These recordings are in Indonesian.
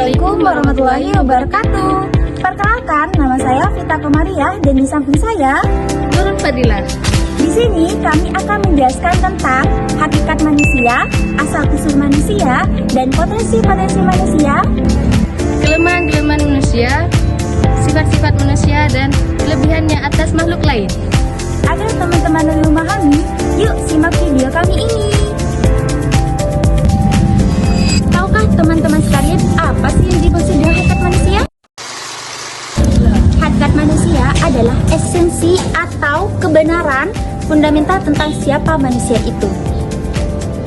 Assalamualaikum warahmatullahi wabarakatuh. Perkenalkan, nama saya Vita Komariah dan di samping saya Nurul Fadilah. Di sini kami akan menjelaskan tentang hakikat manusia, asal-usul manusia, dan potensi-potensi manusia, Kelemahan-kelemahan manusia, sifat-sifat manusia, dan kelebihannya atas makhluk lain. agar teman-teman lebih memahami. Yuk simak video kami ini. Tahukah teman-teman sekalian apa sih yang dimaksud dengan hakikat manusia? Hakikat manusia adalah esensi atau kebenaran fundamental tentang siapa manusia itu,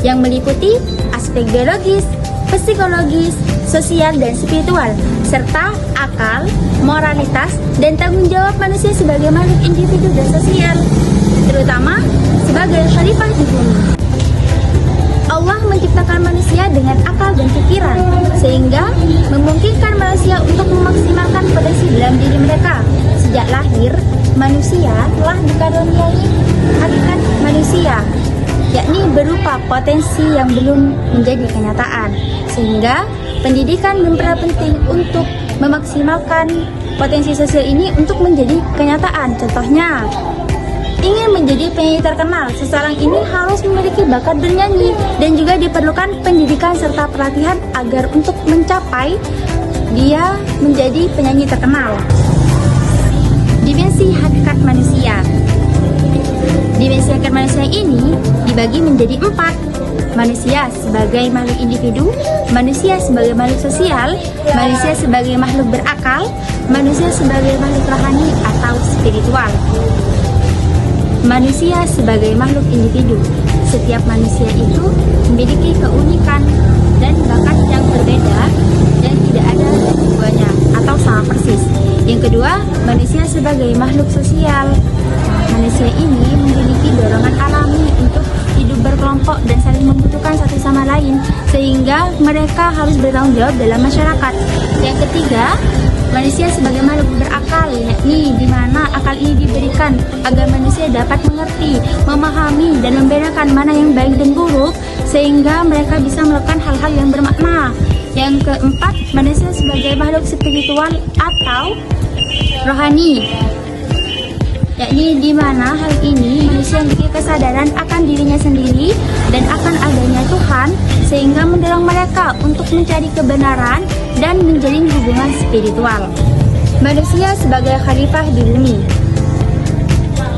yang meliputi aspek biologis, psikologis, sosial, dan spiritual, serta akal, moralitas, dan tanggung jawab manusia sebagai makhluk individu dan sosial, terutama sebagai khalifah di bumi. Allah menciptakan manusia dengan akal dan pikiran, sehingga memungkinkan manusia untuk memaksimalkan potensi dalam diri mereka. Sejak lahir, manusia telah dikaruniai hakikat manusia, yakni berupa potensi yang belum menjadi kenyataan, sehingga pendidikan berperan penting untuk memaksimalkan potensi sosial ini untuk menjadi kenyataan. Contohnya, ingin menjadi penyanyi terkenal, seseorang ini harus memiliki bakat bernyanyi dan juga diperlukan pendidikan serta pelatihan agar untuk mencapai dia menjadi penyanyi terkenal. Dimensi hakikat manusia. Dimensi hakikat manusia ini dibagi menjadi 4. Manusia sebagai makhluk individu, manusia sebagai makhluk sosial, manusia sebagai makhluk berakal, manusia sebagai makhluk rohani atau spiritual. Manusia sebagai makhluk individu. Setiap manusia itu memiliki keunikan dan bakat yang berbeda dan tidak ada duanya atau sama persis. Yang kedua, manusia sebagai makhluk sosial. Manusia ini memiliki dorongan alami untuk hidup berkelompok dan saling membutuhkan satu sama lain, sehingga mereka harus bertanggung jawab dalam masyarakat. Yang ketiga, manusia sebagai makhluk berakal, yakni di mana akal ini diberikan agar manusia dapat mengerti, memahami, dan membedakan mana yang baik dan buruk, sehingga mereka bisa melakukan hal-hal yang bermakna. Yang keempat, manusia sebagai makhluk spiritual atau rohani, yakni di mana hal ini manusia memiliki kesadaran akan dirinya sendiri dan akan adanya Tuhan, sehingga mendorong mereka untuk mencari kebenaran dan menjalin hubungan spiritual. Manusia sebagai khalifah di bumi.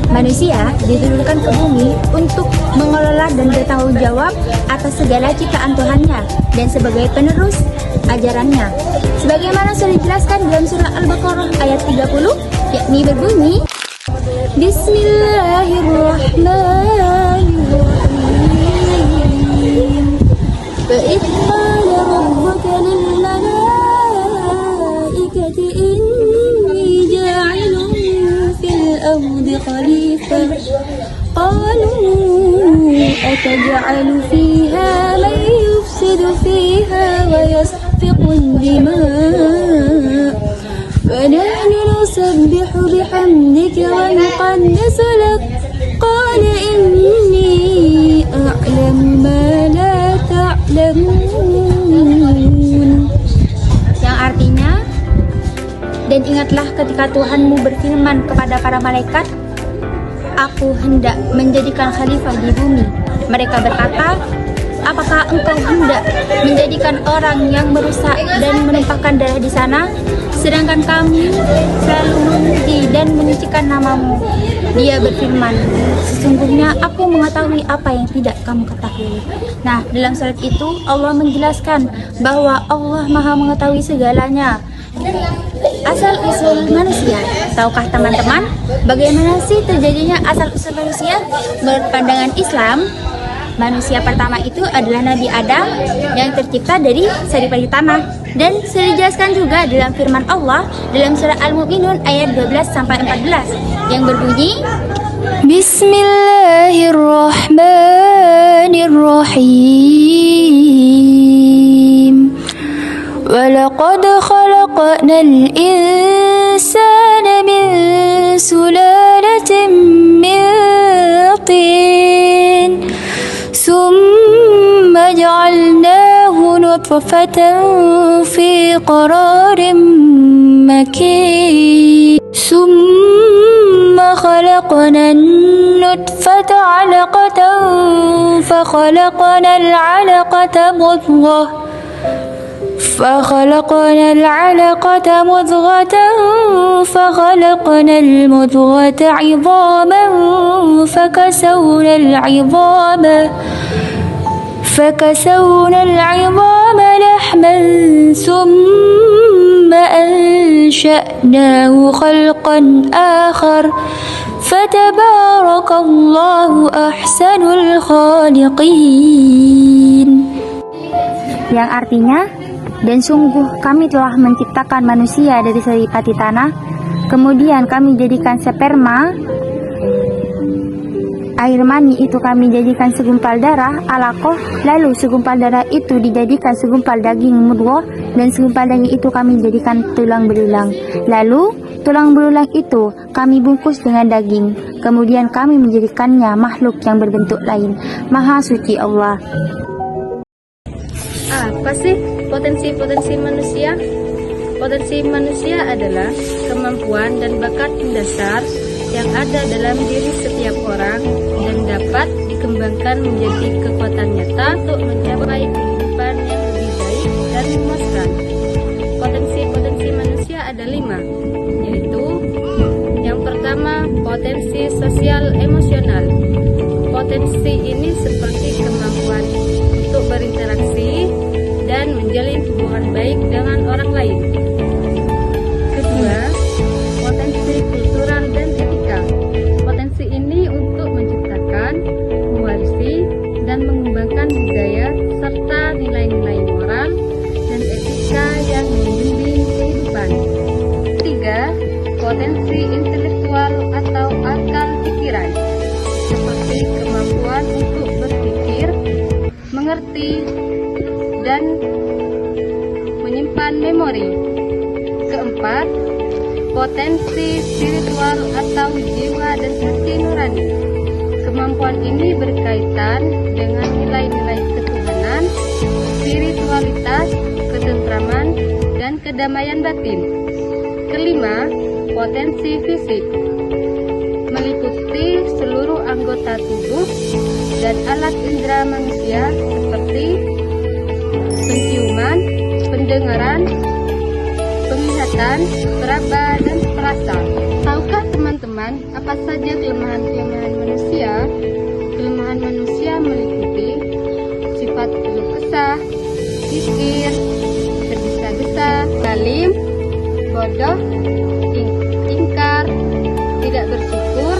Manusia diturunkan ke bumi untuk mengelola dan bertanggung jawab atas segala ciptaan Tuhannya dan sebagai penerus ajarannya. Sebagaimana sudah dijelaskan dalam surah Al-Baqarah ayat 30, yakni berbunyi, Bismillahirrahmanirrahim. وَإِذْ قَالَ رَبُّكَ لِلْمَلَائِكَةِ إِنِّي جَاعِلٌ فِي الْأَرْضِ خَلِيفَةً قَالُوا أَتَجْعَلُ فِيهَا مَن يُفْسِدُ فِيهَا وَيَسْفِكُ الدِّمَاءَ فَنَحْنُ نُسَبِّحُ بِحَمْدِكَ وَنُقَدِّسُ لَكَ قَالَ إِنِّي أَعْلَمُ مَا لَا ta'lamun. Yang artinya, dan ingatlah ketika Tuhanmu berfirman kepada para malaikat, Aku hendak menjadikan khalifah di bumi. Mereka berkata, apakah engkau hendak menjadikan orang yang merusak dan menumpahkan darah di sana? Sedangkan kami selalu memuji dan menyucikan namamu. Dia berfirman, sesungguhnya aku mengetahui apa yang tidak kamu ketahui. Nah, dalam surat itu Allah menjelaskan bahwa Allah Maha mengetahui segalanya. Asal-usul manusia. Tahukah teman-teman bagaimana sih terjadinya asal-usul manusia? Menurut pandangan Islam, manusia pertama itu adalah Nabi Adam yang tercipta dari saripati tanah, dan sudah dijelaskan juga dalam firman Allah dalam surah Al-Mu'minun ayat 12-14 yang berbunyi, Bismillahirrahmanirrahim. وَلَقَدْ خَلَقْنَا الْإِنسَانَ مِنْ سُلَالَةٍ مِنْ طِينٍ ثُمَّ جَعَلْنَاهُ نطفة في قرار مكين ثم خلقنا النطفة علقة فخلقنا العلقة مضغة فخلقنا المضغة عظاما فكسونا العظام لحما ثم أنشأناه خلقا آخر فتبارك الله أحسن الخالقين. Yang artinya, dan sungguh kami telah menciptakan manusia dari seripati tanah, kemudian kami jadikan sperma, air mani itu kami jadikan segumpal darah, alaqah, lalu segumpal darah itu dijadikan segumpal daging mudghah, dan segumpal daging itu kami jadikan tulang belulang. Lalu tulang belulang itu kami bungkus dengan daging, kemudian kami menjadikannya makhluk yang berbentuk lain. Maha suci Allah. Apa sih potensi manusia? Potensi manusia adalah kemampuan dan bakat mendasar yang ada dalam diri setiap orang dan dapat dikembangkan menjadi kekuatan nyata untuk mencapai kehidupan yang lebih baik dan memuaskan. Potensi manusia ada 5, yaitu yang pertama, potensi sosial emosional. Potensi ini seperti kemampuan untuk berinteraksi dan menjalin hubungan baik dengan orang lain. Kedua, potensi kultural dan etika. Potensi ini untuk menciptakan, mewarisi, dan mengembangkan budaya serta nilai-nilai moral dan etika yang membimbing kehidupan. Ketiga, potensi intelektual atau akal pikiran, seperti kemampuan untuk berpikir, mengerti, dan menyimpan memori. Keempat, potensi spiritual atau jiwa dan hati nurani. Kemampuan ini berkaitan dengan nilai-nilai ketuhanan, spiritualitas, ketentraman, dan kedamaian batin. Kelima, potensi fisik, meliputi seluruh anggota tubuh dan alat indera manusia seperti penciuman, pendengaran, penglihatan, peraba, dan perasa. Tahukah teman-teman apa saja kelemahan manusia? Kelemahan manusia meliputi sifat keluh kesah, kikir, tergesa-gesa, zalim, bodoh, ingkar, tidak bersyukur,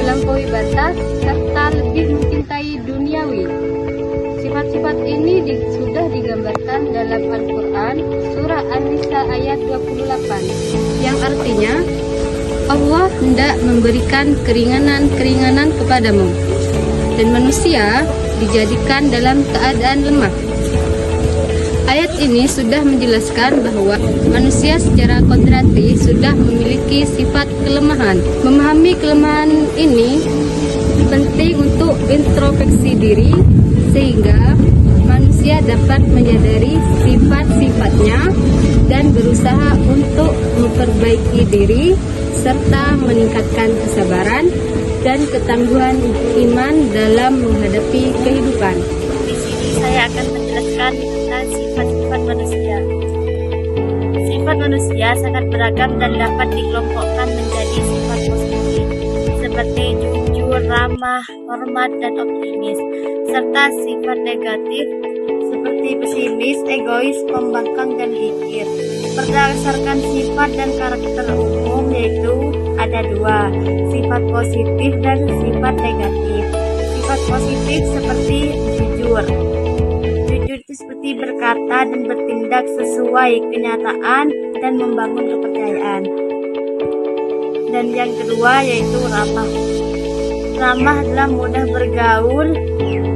melampaui batas, serta lebih mencintai duniawi. Sifat-sifat ini sudah digambarkan dalam Al-Quran surah An-Nisa ayat 28, yang artinya Allah hendak memberikan keringanan-keringanan kepadamu dan manusia dijadikan dalam keadaan lemah. Ayat ini sudah menjelaskan bahwa manusia secara kodrati sudah memiliki sifat kelemahan. Memahami kelemahan ini penting untuk introspeksi diri sehingga manusia dapat menyadari sifat-sifatnya dan berusaha untuk memperbaiki diri serta meningkatkan kesabaran dan ketangguhan iman dalam menghadapi kehidupan. Di sini saya akan menjelaskan tentang sifat-sifat manusia. Sifat manusia sangat beragam dan dapat dikelompokkan menjadi sifat positif seperti jujur, ramah, hormat, dan optimis, serta sifat negatif seperti pesimis, egois, pembangkang, dan kikir. Berdasarkan sifat dan karakter umum yaitu ada 2, sifat positif dan sifat negatif. Sifat positif seperti jujur. Jujur itu seperti berkata dan bertindak sesuai kenyataan dan membangun kepercayaan. Dan yang kedua yaitu ramah. Ramah adalah mudah bergaul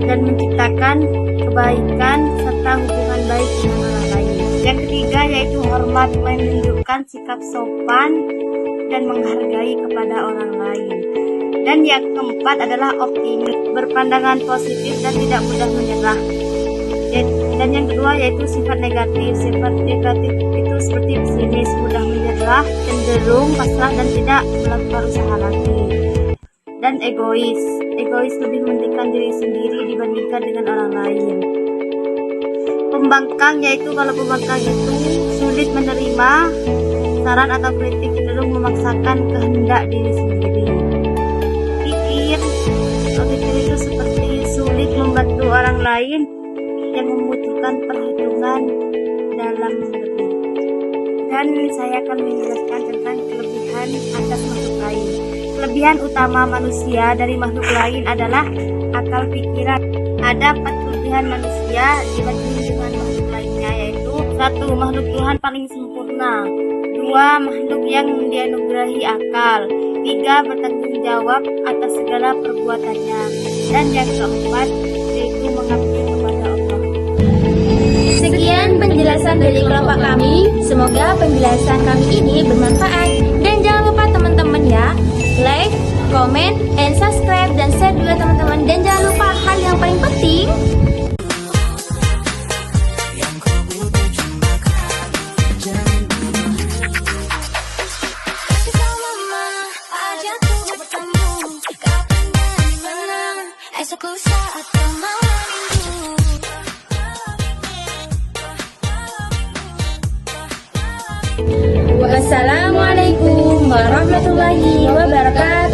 dan menciptakan kebaikan serta hubungan baik dengan orang lain. Yang ketiga yaitu hormat, menunjukkan sikap sopan dan menghargai kepada orang lain. Dan yang keempat adalah optimis, berpandangan positif dan tidak mudah menyerah. Dan yang kedua yaitu sifat negatif. Sifat negatif itu seperti pesimis, mudah menyerah, cenderung pasrah dan tidak melakukan usaha lagi. Dan egois. Egois lebih mementingkan diri sendiri dibandingkan dengan orang lain. Pembangkang, yaitu kalau pembangkang itu sulit menerima saran atau kritik, cenderung memaksakan kehendak diri sendiri. Pikir itu seperti sulit membantu orang lain yang membutuhkan perhitungan dalam lebih. Dan saya akan menjelaskan tentang kelebihan atas makhluk lain. Kelebihan utama manusia dari makhluk lain adalah akal pikiran. Ada 4 kelebihan manusia dibanding dengan makhluk lainnya, yaitu 1. Makhluk Tuhan paling sempurna. 2. Makhluk yang dianugerahi akal. 3. Bertanggung jawab atas segala perbuatannya. Dan yang keempat yaitu mengabdi kepada Allah. Sekian penjelasan dari kelompok kami. Semoga penjelasan kami ini bermanfaat. Dan jangan lupa teman-teman ya, like, comment, and subscribe, dan share juga teman-teman. Dan jangan lupa hal yang paling penting, wassalamualaikum warahmatullahi wabarakatuh.